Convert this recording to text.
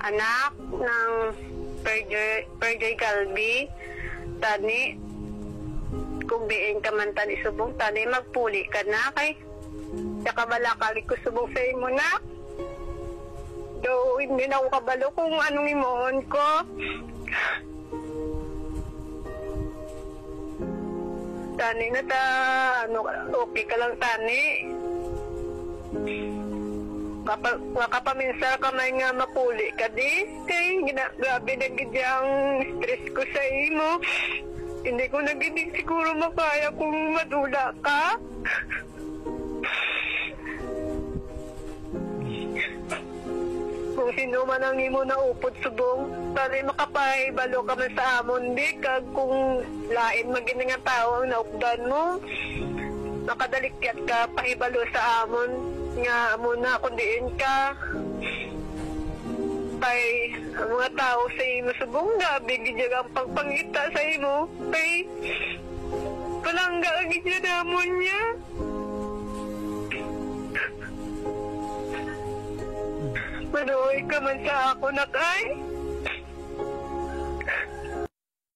anak ng Perjoy Calvi, tani, kung diin ka man tani subong, tani magpuli ka na kay saka balakali ko subong sa imo na. Do, hindi na ako kabalo kung anong imoon ko. Tani na ta, okay ka lang tani. Makapaminsa ka may nga mapuli ka di. Kay, grabe na gidyang stress ko sa imo. Hindi ko naginig siguro makaya kung madula ka. Kung sino man ang imo na upod subong, tani makapahibalo ka man sa amon di. Kag kung lain maging nga tao ang naukdan mo, makadalikyat ka, pahibalo sa amon. Nga muna kundiin ka. Kay ang mga tao sa imo subong gabi gidya ang pagpangita sa imo. Kay palangga ang gidya namon niya. Manuoy ka man sa ako na kay.